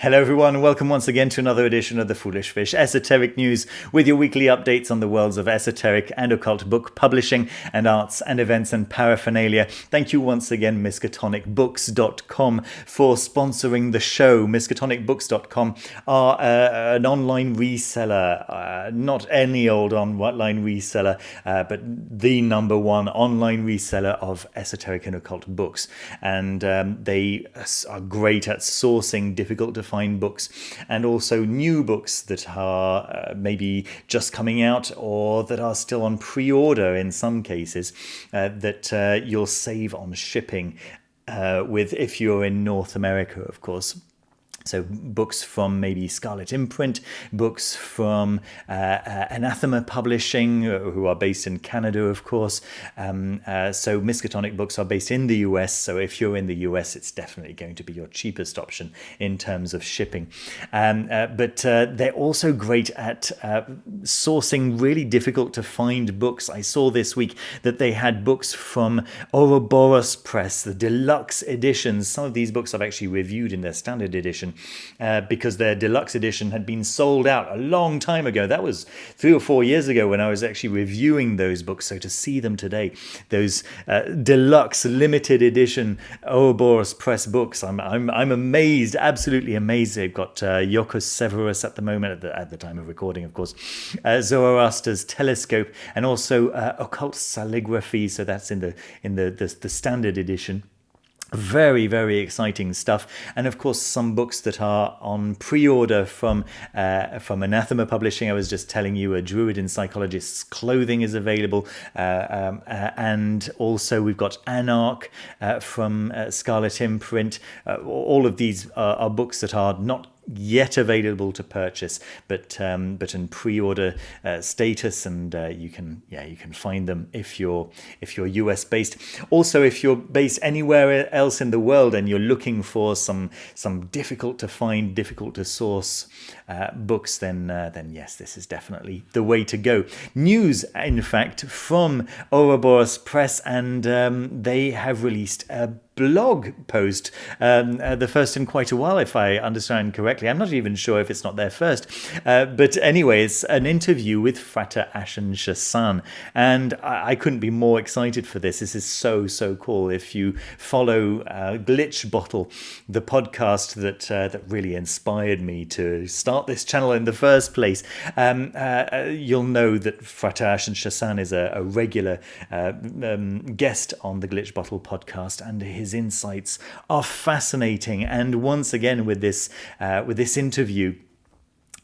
Hello everyone, welcome once again to another edition of the Foolish Fish Esoteric News with your weekly updates on the worlds of esoteric and occult book publishing and arts and events and paraphernalia. Thank you once again Miskatonicbooks.com for sponsoring the show. Miskatonicbooks.com are an online reseller, not any old online reseller, but the number one online reseller of esoteric and occult books. And they are great at sourcing difficult to find books and also new books that are maybe just coming out or that are still on pre-order in some cases that you'll save on shipping with if you're in North America, of course. So books from maybe Scarlet Imprint, books from Anathema Publishing, who are based in Canada, of course. So Miskatonic books are based in the US. So if you're in the US, it's definitely going to be your cheapest option in terms of shipping. But they're also great at sourcing really difficult to find books. I saw this week that they had books from Ouroboros Press, the deluxe editions. Some of these books I've actually reviewed in their standard edition. Because their deluxe edition had been sold out a long time ago. That was 3 or 4 years ago when I was actually reviewing those books. So to see them today, those deluxe limited edition Ouroboros Press books, I'm amazed, absolutely amazed. They've got Yokos Severus at the moment, at the time of recording, of course, Zoroaster's Telescope, and also Occult Calligraphy. So that's in the standard edition. Very, very exciting stuff. And of course, some books that are on pre-order from Anathema Publishing. I was just telling you, a Druid and Psychologist's Clothing is available. And also we've got Anarch from Scarlet Imprint. All of these are books that are not yet available to purchase, but in pre-order status, and you can find them if you're US based. Also, if you're based anywhere else in the world and you're looking for some difficult to find, difficult to source books, then yes, this is definitely the way to go. News, in fact, from Ouroboros Press, and they have released a blog post, the first in quite a while, if I understand correctly. I'm not even sure if it's not their first, but anyway, it's an interview with Frater Ashen Chassan, and I couldn't be more excited for this. This is so cool. If you follow Glitch Bottle, the podcast that really inspired me to start this channel in the first place, you'll know that Frater Ashen Chassan is a regular guest on the Glitch Bottle podcast, and his insights are fascinating. And once again with this interview,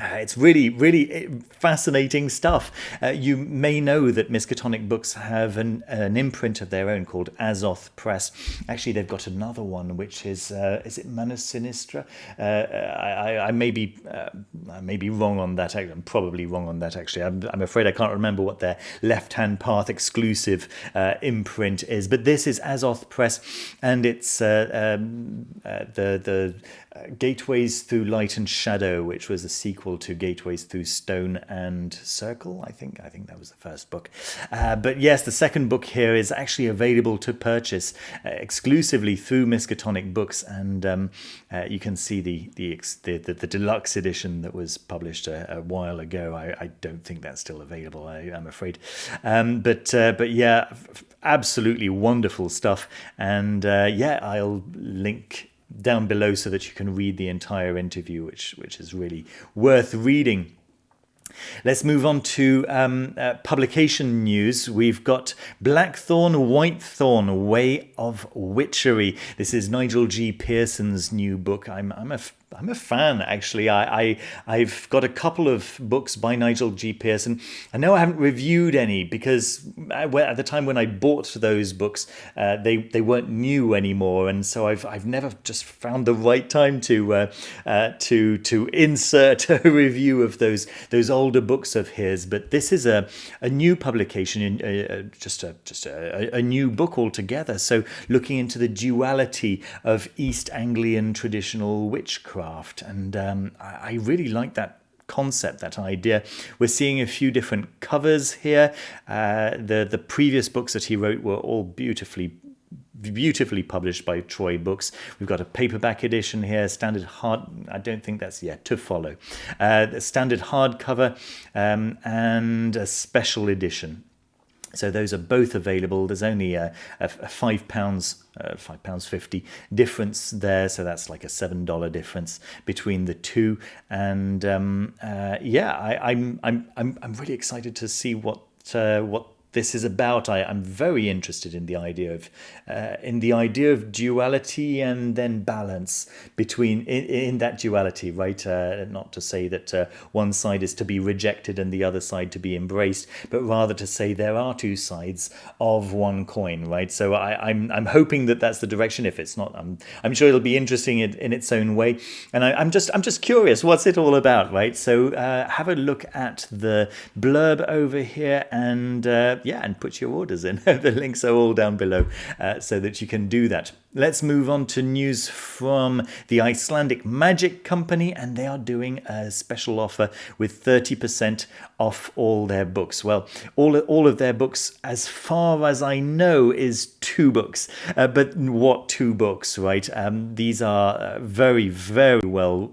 it's really fascinating stuff. You may know that Miskatonic Books have an imprint of their own called Azoth Press. Actually, they've got another one, which is it Mana Sinistra? I may be wrong on that. I'm probably wrong on that, actually. I'm afraid I can't remember what their Left-Hand Path exclusive imprint is. But this is Azoth Press, and it's the Gateways Through Light and Shadow, which was a sequel to Gateways Through Stone and Circle. I think that was the first book. But yes, the second book here is actually available to purchase exclusively through Miskatonic Books, and you can see the deluxe edition that was published a while ago. I don't think that's still available, I'm afraid. But yeah, absolutely wonderful stuff. And I'll link down below so that you can read the entire interview, which is really worth reading. Let's move on to publication news. We've got Blackthorn, Whitethorn, Way of Witchery. This is Nigel G. Pearson's new book. I'm a fan, actually. I've got a couple of books by Nigel G. Pearson. I know I haven't reviewed any because at the time when I bought those books, they weren't new anymore, and so I've never just found the right time to insert a review of those older books of his. But this is a new publication, just a new book altogether. So looking into the duality of East Anglian traditional witchcraft. And I really like that concept, that idea. We're seeing a few different covers here. The previous books that he wrote were all beautifully beautifully published by Troy Books. We've got a paperback edition here, standard hard. I don't think that's yet to follow. The standard hardcover and a special edition. So those are both available. There's only a £5, £5.50 difference there, so that's like a $7 difference between the two. And I'm really excited to see what this is about. I'm very interested in the idea of duality and then balance between in that duality, right? Not to say that one side is to be rejected and the other side to be embraced, but rather to say there are two sides of one coin, right? So I'm hoping that that's the direction. If it's not, I'm sure it'll be interesting in its own way. And I'm just curious, what's it all about, right? So have a look at the blurb over here and put your orders in. The links are all down below so that you can do that. Let's move on to news from the Icelandic Magic Company, and they are doing a special offer with 30% off all their books. Well, all of their books, as far as I know, is 2 books. But what 2 books, right? These are very, very well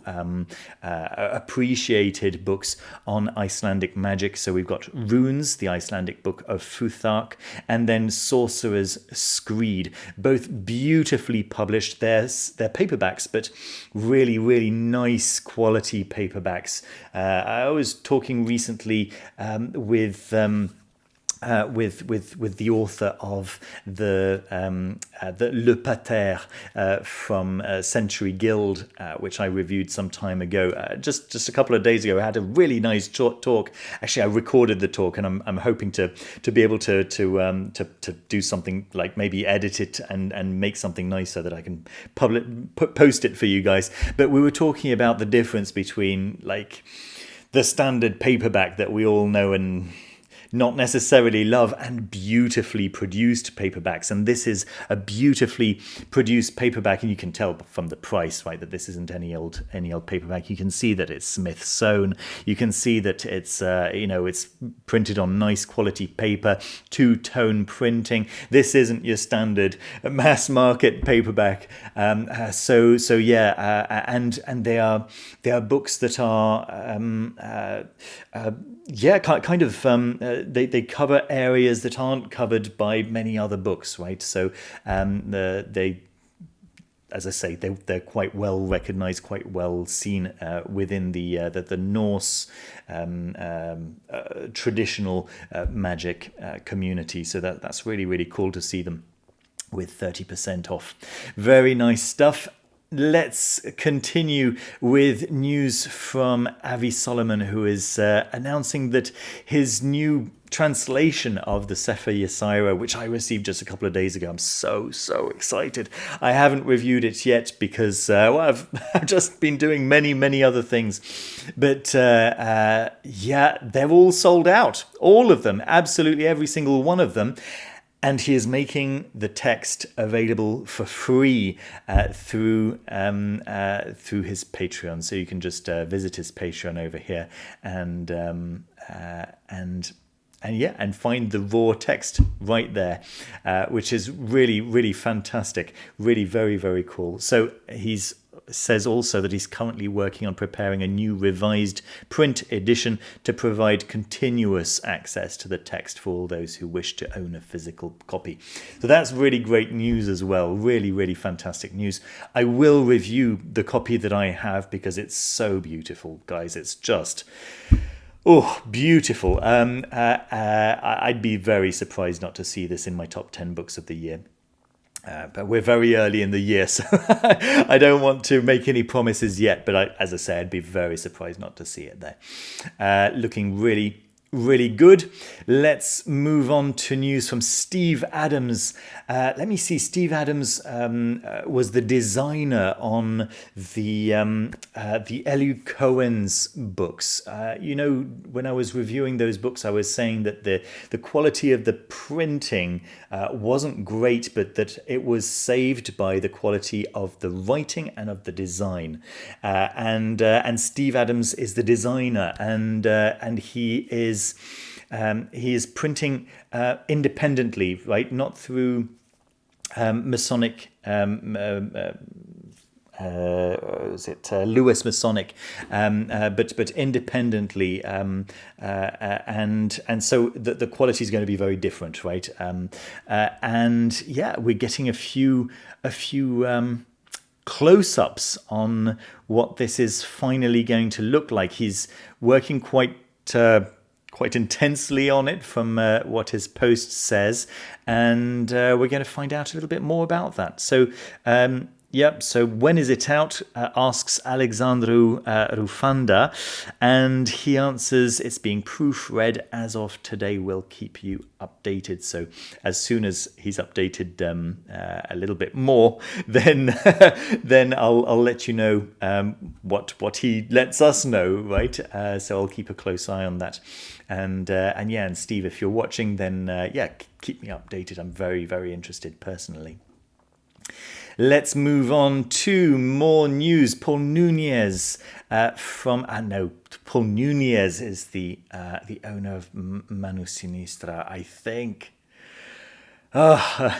appreciated books on Icelandic magic. So we've got Runes, the Icelandic book of Futhark, and then Sorcerer's Screed, both beautifully published. They're paperbacks, but really, really nice quality paperbacks. I was talking recently with the author of the Le Pater from Century Guild, which I reviewed some time ago. Just a couple of days ago, I had a really nice talk. Actually, I recorded the talk, and I'm hoping to be able to do something like maybe edit it and make something nice so that I can post it for you guys. But we were talking about the difference between like the standard paperback that we all know and not necessarily love, and beautifully produced paperbacks. And this is a beautifully produced paperback, and you can tell from the price, right, that this isn't any old paperback. You can see that it's Smith sewn. You can see that it's it's printed on nice quality paper, 2-tone printing. This isn't your standard mass market paperback. And they are books that are they cover areas that aren't covered by many other books, right? So they, as I say, they're quite well recognized, quite well seen within the Norse traditional magic community. So that's really, really cool to see them with 30% off. Very nice stuff. Let's continue with news from Avi Solomon, who is announcing that his new translation of the Sefer Yesira, which I received just a couple of days ago. I'm so excited. I haven't reviewed it yet because I've just been doing many other things. But they're all sold out. All of them. Absolutely every single one of them. And he is making the text available for free through his Patreon. So you can just visit his Patreon over here and find the raw text right there, which is really, really fantastic. Really very, very cool. So he's says also that he's currently working on preparing a new revised print edition to provide continuous access to the text for all those who wish to own a physical copy. So that's really great news as well. Really, really fantastic news. I will review the copy that I have because it's so beautiful, guys. It's just... oh, beautiful. I'd be very surprised not to see this in my top 10 books of the year. But we're very early in the year, so I don't want to make any promises yet. But as I say, I'd be very surprised not to see it there. Looking really, really good. Let's move on to news from Steve Adams. Let me see. Steve Adams was the designer on the Elu Cohen's books. When I was reviewing those books, I was saying that the quality of the printing wasn't great, but that it was saved by the quality of the writing and of the design. And Steve Adams is the designer, and he is printing independently, right? Not through Masonic, Lewis Masonic, but independently, and so the quality is going to be very different, right? And yeah, we're getting a few close-ups on what this is finally going to look like. He's working quite intensely on it from what his post says, and we're going to find out a little bit more about that. So so when is it out, asks Alexandru Rufanda, and he answers, it's being proofread as of today. We'll keep you updated. So as soon as he's updated a little bit more, then I'll let you know what he lets us know, right? So I'll keep a close eye on that. And Steve, if you're watching, then keep me updated. I'm very, very interested personally. Let's move on to more news. Paul Nunez Paul Nunez is the owner of Manu Sinistra, I think. Oh,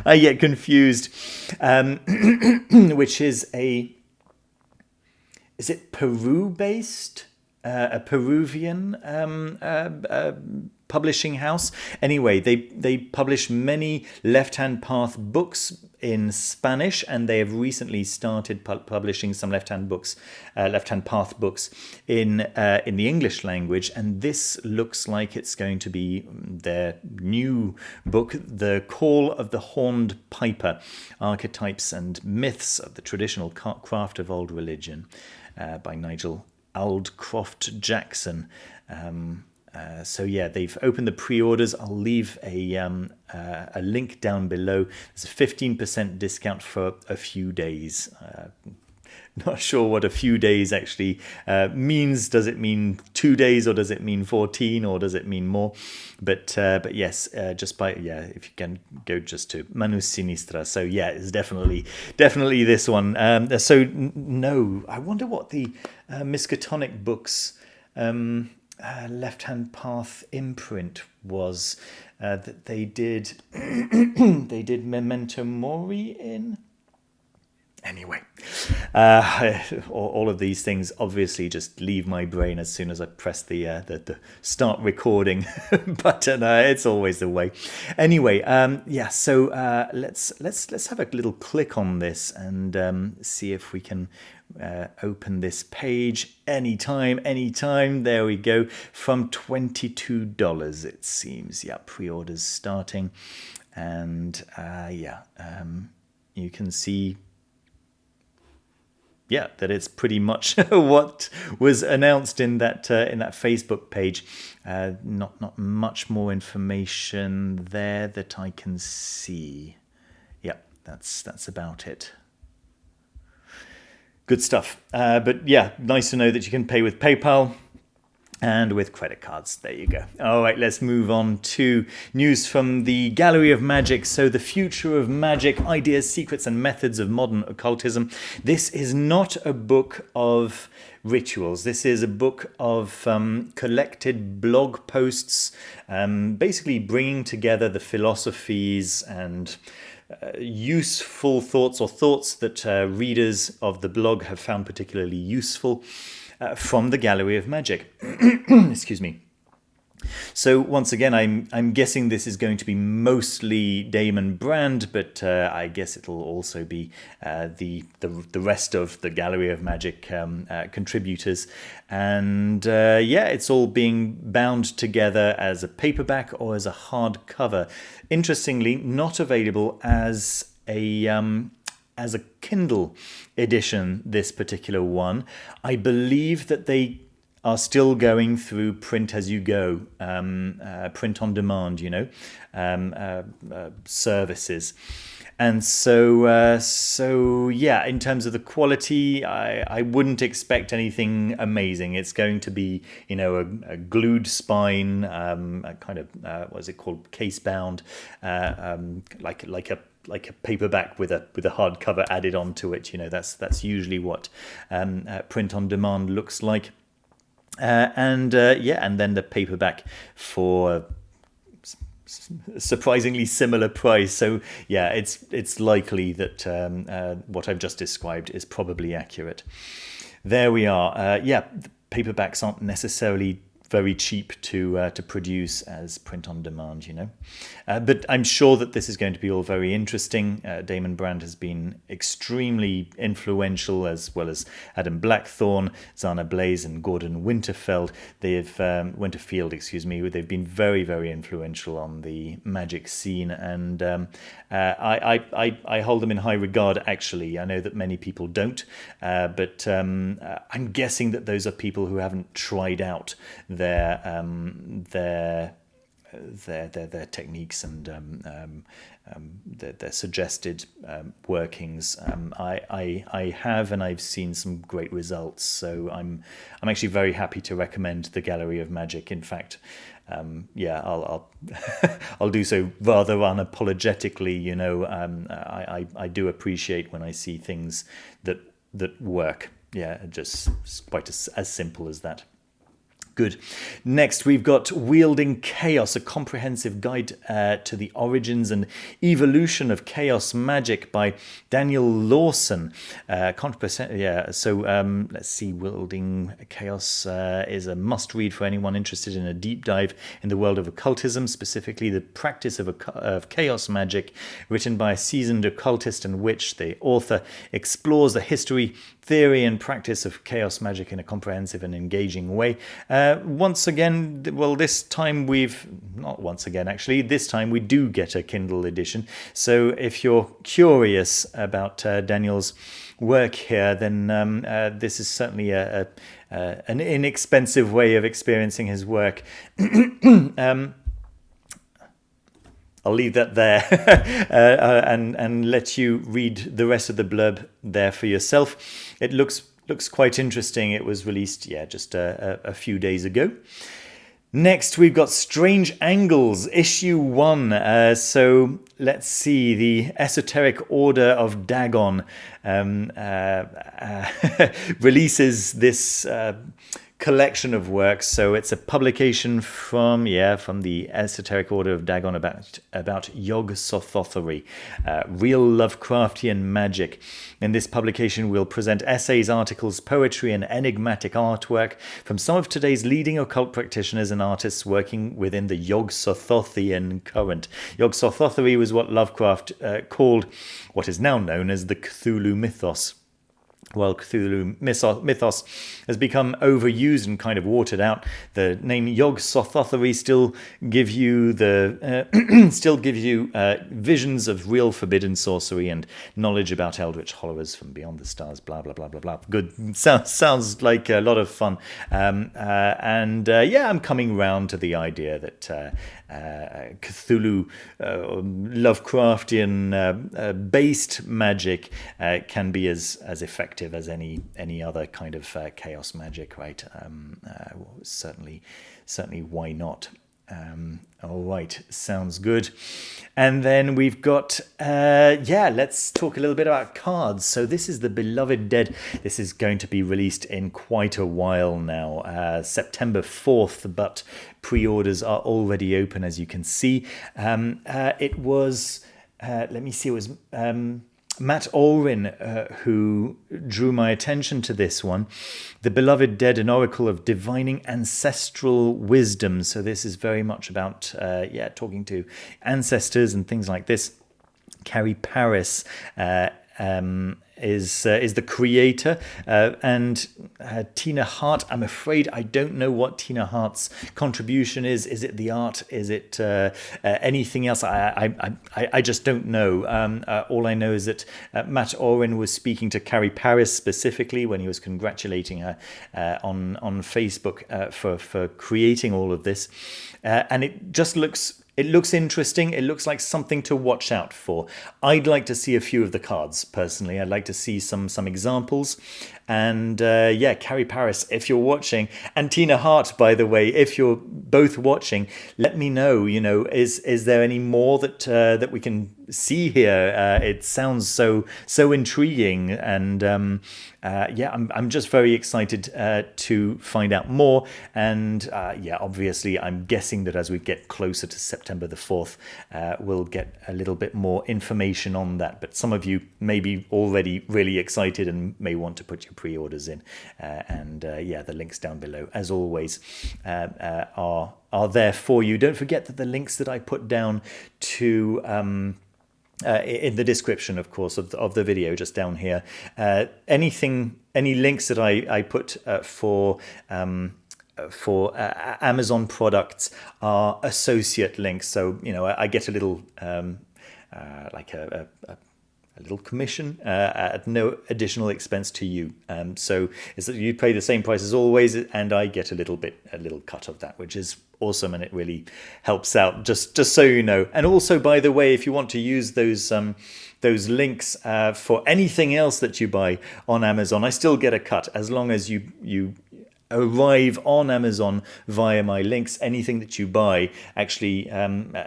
I get confused. Which is is it Peru-based? A Peruvian publishing house. Anyway, they publish many Left-Hand Path books in Spanish, and they have recently started publishing some Left-Hand Path books in the English language. And this looks like it's going to be their new book, The Call of the Horned Piper: Archetypes and Myths of the Traditional Craft of Old Religion, by Nigel Aldcroft Jackson. They've opened the pre-orders. I'll leave a link down below. There's a 15% discount for a few days. Not sure what a few days actually means. Does it mean 2 days, or does it mean 14, or does it mean more? But yes, if you can go just to Manu Sinistra. So yeah, it's definitely this one. No, I wonder what the Miskatonic books Left-Hand Path imprint was that they did. They did Memento Mori in. Anyway, all of these things obviously just leave my brain as soon as I press the start recording button. It's always the way. Anyway, So let's have a little click on this and see if we can open this page anytime. There we go. From $22, it seems. Yeah, pre-orders starting, and you can see. Yeah, that it's pretty much what was announced in that Facebook page. Not much more information there that I can see. Yeah, that's about it. Good stuff. But yeah, nice to know that you can pay with PayPal and with credit cards. There you go. All right, let's move on to news from the Gallery of Magick. So the Future of Magick: Ideas, Secrets and Methods of Modern Occultism. This is not a book of rituals. This is a book of collected blog posts, basically bringing together the philosophies and useful thoughts, or thoughts that readers of the blog have found particularly useful, from the Gallery of Magick. Excuse me. So once again, I'm guessing this is going to be mostly Damon Brand, but I guess it'll also be the rest of the Gallery of Magick contributors. And it's all being bound together as a paperback or as a hardcover. Interestingly, not available as a Kindle edition, this particular one. I believe that they are still going through print as you go, print on demand, services. And so in terms of the quality, I wouldn't expect anything amazing. It's going to be, a glued spine, a kind of, what is it called, case bound, like a paperback with a hardcover added onto it. That's usually what print on demand looks like. And then the paperback for surprisingly similar price. So yeah, it's likely that what I've just described is probably accurate. There we are. Yeah, the paperbacks aren't necessarily very cheap to produce as print on demand, but I'm sure that this is going to be all very interesting. Damon Brand has been extremely influential, as well as Adam Blackthorn, Zana Blaze, and Gordon Winterfield. They've They've been very, very influential on the magic scene, and I hold them in high regard. Actually, I know that many people don't, but I'm guessing that those are people who haven't tried out their techniques and their suggested workings. I have, and I've seen some great results. So I'm actually very happy to recommend the Gallery of Magic. In fact, I'll I'll do so rather unapologetically. I do appreciate when I see things that work. Yeah, just quite as simple as that. Good. Next, we've got Wielding Chaos, a comprehensive guide to the origins and evolution of chaos magic by Daniel Lawson. Let's see. Wielding Chaos is a must-read for anyone interested in a deep dive in the world of occultism, specifically the practice of chaos magic, written by a seasoned occultist and witch. The author explores the history, theory, and practice of chaos magic in a comprehensive and engaging way. This time we do get a Kindle edition. So if you're curious about Daniel's work here, then this is certainly an inexpensive way of experiencing his work. I'll leave that there and let you read the rest of the blurb there for yourself. It looks quite interesting. It was released, just a few days ago. Next, we've got Strange Angles, issue 1. So let's see, the Esoteric Order of Dagon releases this collection of works. So it's a publication from the Esoteric Order of Dagon about Yog-Sothothery, real Lovecraftian magic. In this publication, we'll present essays, articles, poetry, and enigmatic artwork from some of today's leading occult practitioners and artists working within the Yog-Sothothian current. Yog-Sothothery was what Lovecraft called what is now known as the Cthulhu mythos. Well, Cthulhu mythos has become overused and kind of watered out. The name Yog-Sothothery still gives you visions of real forbidden sorcery and knowledge about eldritch horrors from beyond the stars. Blah blah blah blah blah. Good. Sounds like a lot of fun. I'm coming round to the idea that Cthulhu, Lovecraftian based magic can be as effective as any other kind of chaos magic, right? Certainly, why not? All right, sounds good. And then we've got, let's talk a little bit about cards. So this is The Beloved Dead. This is going to be released in quite a while now, September 4th, but pre-orders are already open, as you can see. It was, Matt Allwyn, who drew my attention to this one. The Beloved Dead, an oracle of divining ancestral wisdom. So this is very much about, talking to ancestors and things like this. Carrie Paris is the creator, and Tina Hart. I'm afraid I don't know what Tina Hart's contribution is. Is it the art? Is it anything else? I just don't know. All I know is that Matt Allwyn was speaking to Carrie Paris specifically when he was congratulating her on Facebook for creating all of this, and it just looks. It looks interesting. It looks like something to watch out for. I'd like to see a few of the cards, personally. I'd like to see some examples. And Carrie Paris, if you're watching, and Tina Hart, by the way, if you're both watching, let me know. Is there any more that we can see here? It sounds so intriguing, and yeah, I'm just very excited to find out more. And yeah, obviously, I'm guessing that as we get closer to September the 4th, we'll get a little bit more information on that. But some of you may be already really excited and may want to put your pre-orders in. And yeah, the links down below, as always, are there for you. Don't forget that the links that I put down to in the description, of course, of the video, just down here, any links that I put for Amazon products are associate links. So, you know, I get a little like a little commission at no additional expense to you. So is that you pay the same price as always, and I get a little cut of that, which is awesome, and it really helps out. Just so you know. And also, by the way, if you want to use those links for anything else that you buy on Amazon, I still get a cut as long as you arrive on Amazon via my links. Anything that you buy actually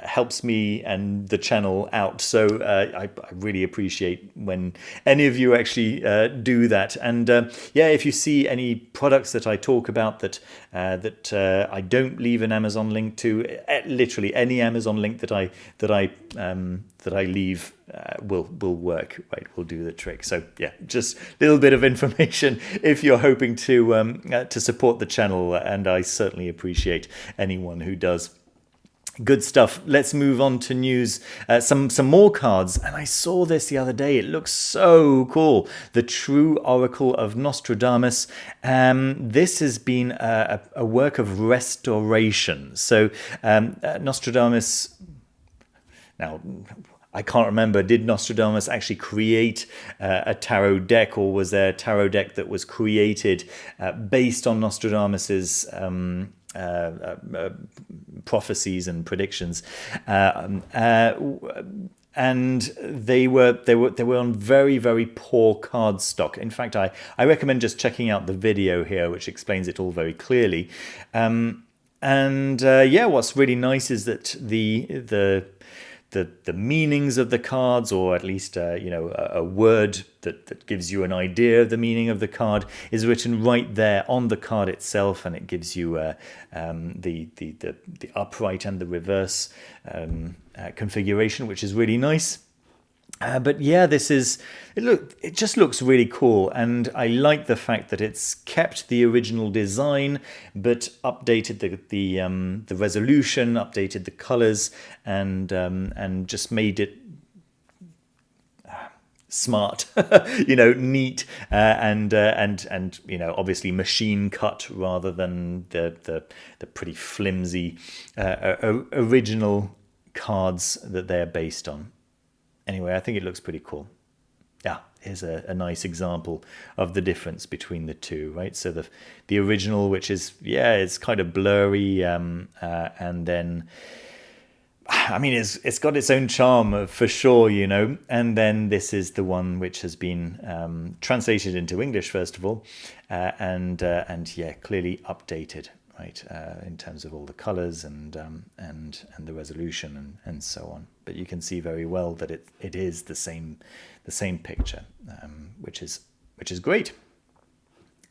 helps me and the channel out. So I really appreciate when any of you actually do that. And yeah, if you see any products that I talk about that I don't leave an Amazon link to, literally any Amazon link that I leave will work, right? Will do the trick. So yeah, just a little bit of information if you're hoping to support the channel, and I certainly appreciate anyone who does. Good stuff. Let's move on to news. Some more cards, and I saw this the other day. It looks so cool. The True Oracle of Nostradamus. This has been a work of restoration. So Nostradamus. Now, I can't remember, did Nostradamus actually create a tarot deck, or was there a tarot deck that was created based on Nostradamus's prophecies and predictions? And they were on very, very poor card stock. In fact, I recommend just checking out the video here, which explains it all very clearly. Yeah, what's really nice is that the meanings of the cards, or at least a word that gives you an idea of the meaning of the card, is written right there on the card itself, and it gives you the upright and the reverse configuration, which is really nice. But yeah, it just looks really cool, and I like the fact that it's kept the original design but updated the resolution, updated the colors, and just made it smart, neat, and obviously machine cut rather than the pretty flimsy original cards that they're based on. Anyway, I think it looks pretty cool. Yeah, here's a nice example of the difference between the two, right? So the original, which is, yeah, it's kind of blurry, and then, I mean, it's got its own charm for sure, and then this is the one which has been translated into English, first of all, and yeah, clearly updated, right, in terms of all the colors and the resolution and so on. But you can see very well that it is the same picture, which is great.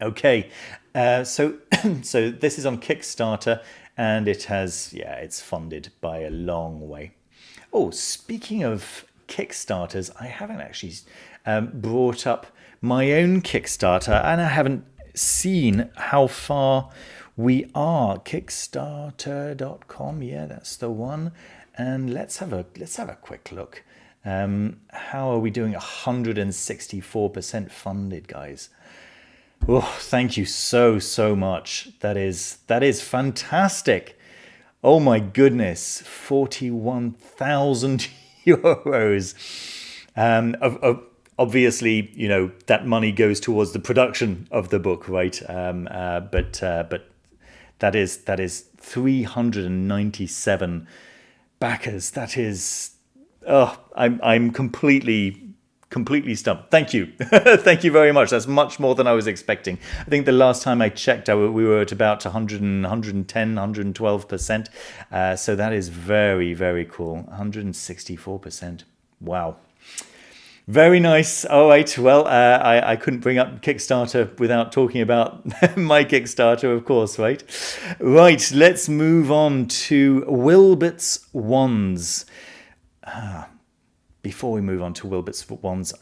Okay, so this is on Kickstarter, and it's funded by a long way. Oh, speaking of Kickstarters, I haven't actually brought up my own Kickstarter, and I haven't seen how far we are. Kickstarter.com, yeah, that's the one. And let's have a quick look. How are we doing? 164% funded, guys. Oh, thank you so much. That is fantastic. Oh my goodness, 41,000 euros. Obviously, that money goes towards the production of the book, right? But that is 397 backers. That is, I'm completely stumped. Thank you. Thank you very much. That's much more than I was expecting. I think the last time I checked, we were at about 110, 112%. So that is very, very cool. 164%. Wow. Very nice. All right. Well, I couldn't bring up Kickstarter without talking about my Kickstarter, of course, right? Right. Let's move on to Willbott's Wands. Before we move on to Willbott's Wands,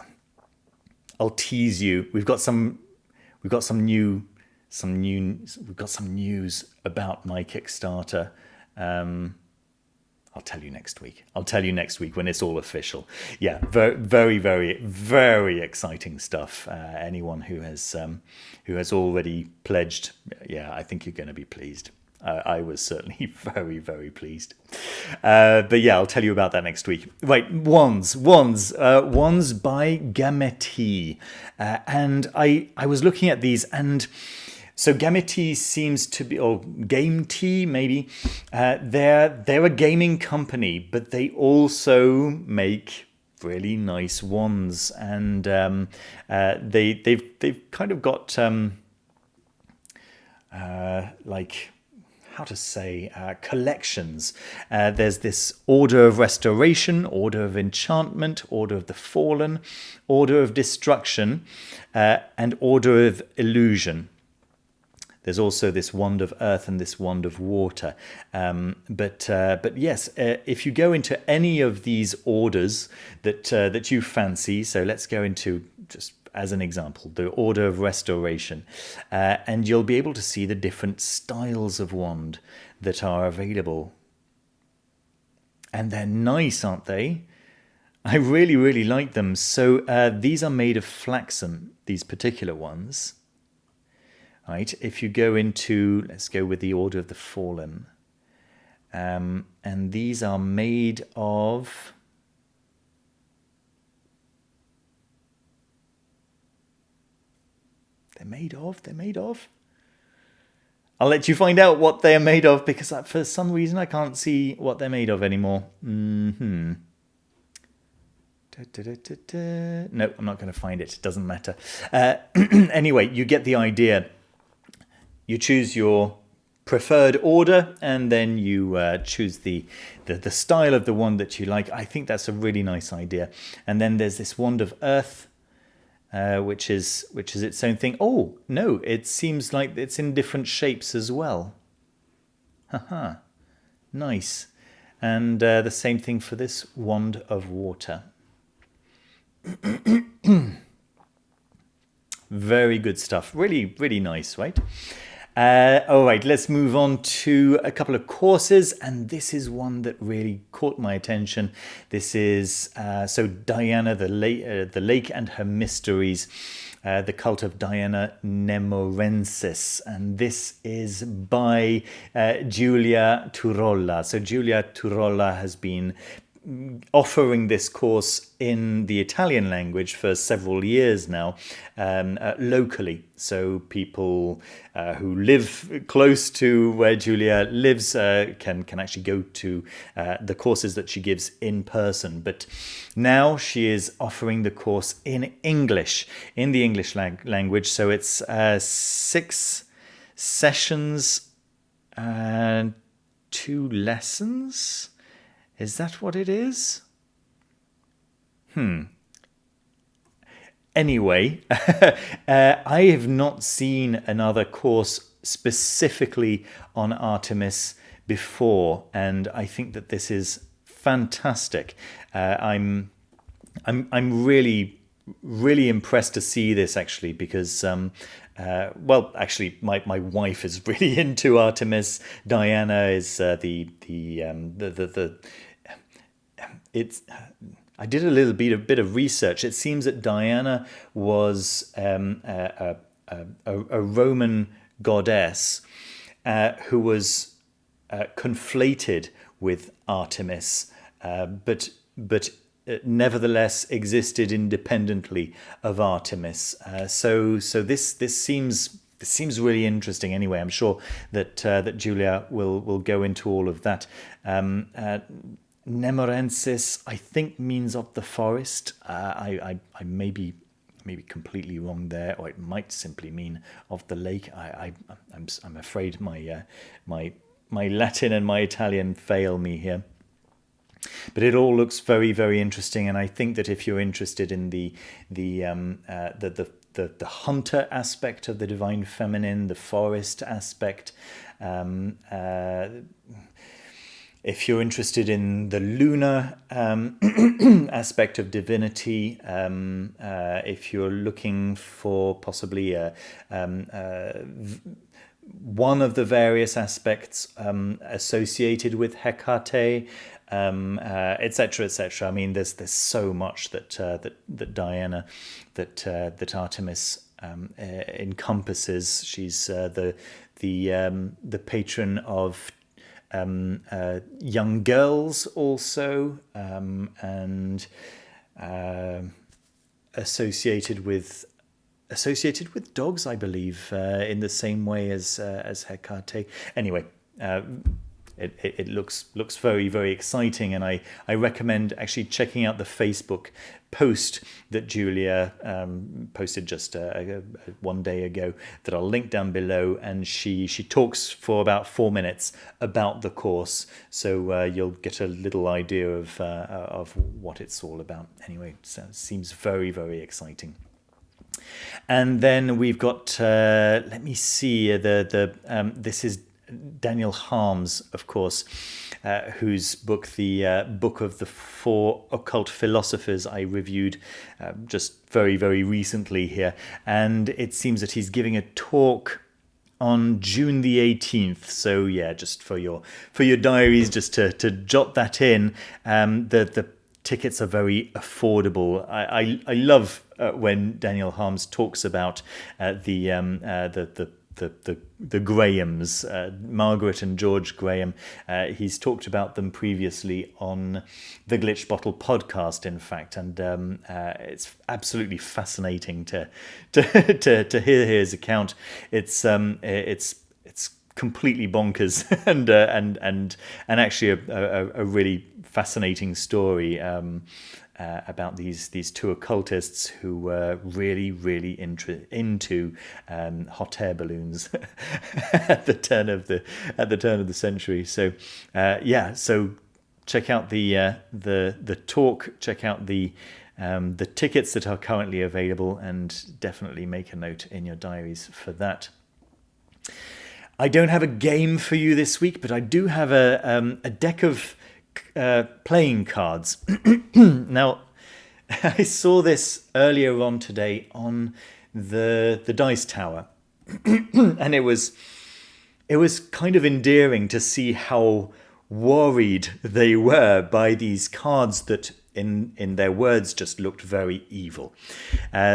I'll tease you. We've got some news about my Kickstarter. I'll tell you next week. I'll tell you next week when it's all official. Yeah, very, very, very, very exciting stuff. Anyone who has already pledged, yeah, I think you're going to be pleased. I was certainly very, very pleased. But yeah, I'll tell you about that next week. Right, Wands by Gameti. And I was looking at these, and so Gameti seems to be, or Game Tea maybe. They're a gaming company, but they also make really nice wands, and they've kind of got like, how to say, collections. There's this Order of Restoration, Order of Enchantment, Order of the Fallen, Order of Destruction, and Order of Illusion. There's also this Wand of Earth and this Wand of Water. But yes, if you go into any of these orders that you fancy, so let's go into, just as an example, the Order of Restoration, and you'll be able to see the different styles of wand that are available. And they're nice, aren't they? I really, really like them. So these are made of flaxen, these particular ones. Right, if you go into, let's go with the Order of the Fallen, and these are made of, they're made of, I'll let you find out what they're made of, because for some reason I can't see what they're made of anymore. No, I'm not going to find it. It doesn't matter. Anyway, you get the idea. You choose your preferred order, and then you choose the style of the wand that you like. I think that's a really nice idea. And then there's this Wand of Earth, which is its own thing. Oh no, it seems like it's in different shapes as well. Haha, nice. And the same thing for this Wand of Water. Very good stuff. Really, really nice, right? All right, let's move on to a couple of courses, and this is one that really caught my attention. This is so Diana, the Lake and Her Mysteries, the Cult of Diana Nemorensis, and this is by Giulia Turolla. So Giulia Turolla has been offering this course in the Italian language for several years now, locally. So people who live close to where Giulia lives can actually go to the courses that she gives in person. But now she is offering the course in English, in the English language. So it's 6 sessions and 2 lessons. Is that what it is? Anyway, I have not seen another course specifically on Artemis before, and I think that this is fantastic. I'm really, really impressed to see this, actually, because well, actually, my wife is really into Artemis. Diana is it's. I did a little bit of research. It seems that Diana was a Roman goddess who was conflated with Artemis, but nevertheless existed independently of Artemis. So this seems really interesting. Anyway, I'm sure that Julia will go into all of that. Nemorensis, I think, means of the forest. I may be completely wrong there, or it might simply mean of the lake. I'm afraid my Latin and my Italian fail me here. But it all looks very, very interesting, and I think that if you're interested in the hunter aspect of the divine feminine, the forest aspect, if you're interested in the lunar aspect of divinity, if you're looking for possibly one of the various aspects associated with Hecate, etc., etc. I mean, there's so much that Diana, that Artemis encompasses. She's the patron of young girls also, and associated with dogs, I believe, in the same way as Hecate. Anyway, it looks very, very exciting, and I recommend actually checking out the Facebook post that Julia posted just one day ago, that I'll link down below, and she talks for about 4 minutes about the course, so you'll get a little idea of what it's all about. Anyway, so it seems very, very exciting. And then we've got let me see, this is Daniel Harms, of course, whose book, the Book of the Four Occult Philosophers, I reviewed just very, very recently here. And it seems that he's giving a talk on June the 18th. So yeah, just for your diaries, just to jot that in. The tickets are very affordable. I love when Daniel Harms talks about the Grahams, Margaret and George Graham. He's talked about them previously on the Glitch Bottle podcast, in fact, and it's absolutely fascinating to hear his account. It's completely bonkers and actually a really fascinating story about these two occultists who were really, really into hot air balloons at the turn of the century. So so check out the talk, check out the tickets that are currently available, and definitely make a note in your diaries for that. I don't have a game for you this week, but I do have a deck of playing cards. Now, I saw this earlier on today on the Dice Tower, and it was kind of endearing to see how worried they were by these cards that in their words just looked very evil.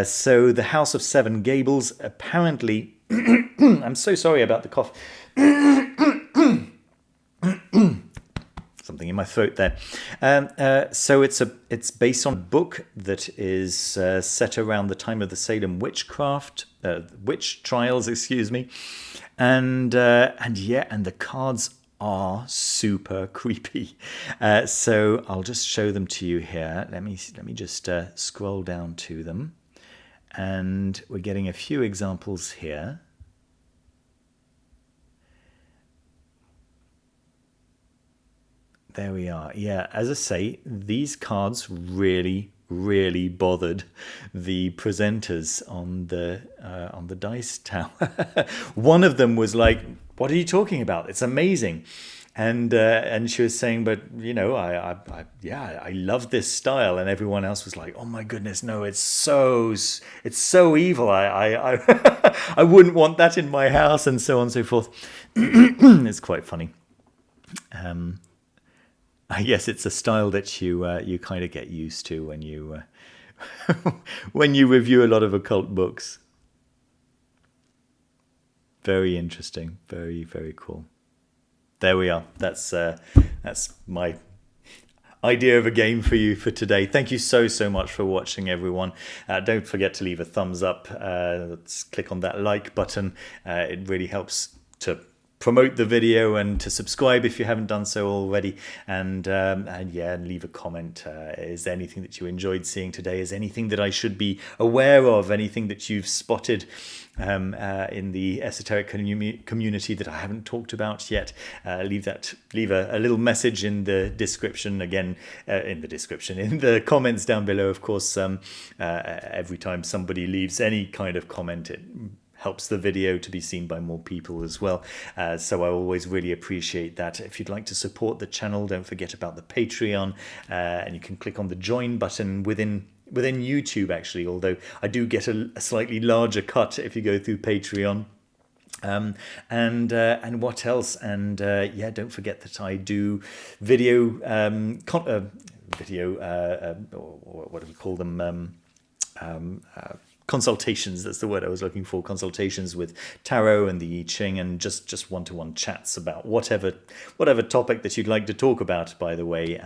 So the House of Seven Gables apparently I'm so sorry about the cough. Something in my throat there. So it's based on a book that is set around the time of the Salem witch trials, excuse me, and the cards are super creepy. So I'll just show them to you here. Let me just scroll down to them, and we're getting a few examples here. There we are. Yeah, as I say, these cards really, really bothered the presenters on the Dice Tower. One of them was like, "What are you talking about? It's amazing," and she was saying, "But I love this style," and everyone else was like, "Oh my goodness, no! It's so evil. I I wouldn't want that in my house," and so on and so forth. It's quite funny. I guess it's a style that you kind of get used to when you when you review a lot of occult books. Very interesting, very, very cool. There we are. That's my idea of a game for you for today. Thank you so much for watching, everyone. Don't forget to leave a thumbs up. Let's click on that like button. It really helps to promote the video and to subscribe if you haven't done so already, and yeah, leave a comment. Is there anything that you enjoyed seeing today? Is anything that I should be aware of? Anything that you've spotted in the esoteric community that I haven't talked about yet? Leave a little message in the description, again in the comments down below. Of course, every time somebody leaves any kind of comment, it helps the video to be seen by more people as well. So I always really appreciate that. If you'd like to support the channel, don't forget about the Patreon, and you can click on the join button within YouTube, actually, although I do get a slightly larger cut if you go through Patreon. And what else? And yeah, don't forget that I do video what do we call them? Consultations, that's the word I was looking for. Consultations with tarot and the I Ching, and just one-to-one chats about whatever topic that you'd like to talk about. By the way,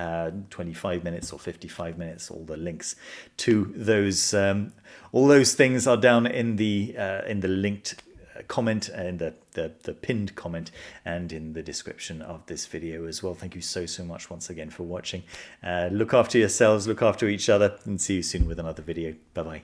25 minutes or 55 minutes. All the links to those all those things are down in the linked comment and the pinned comment and in the description of this video as well. Thank you so much once again for watching. Look after yourselves, look after each other, and see you soon with another video. Bye bye.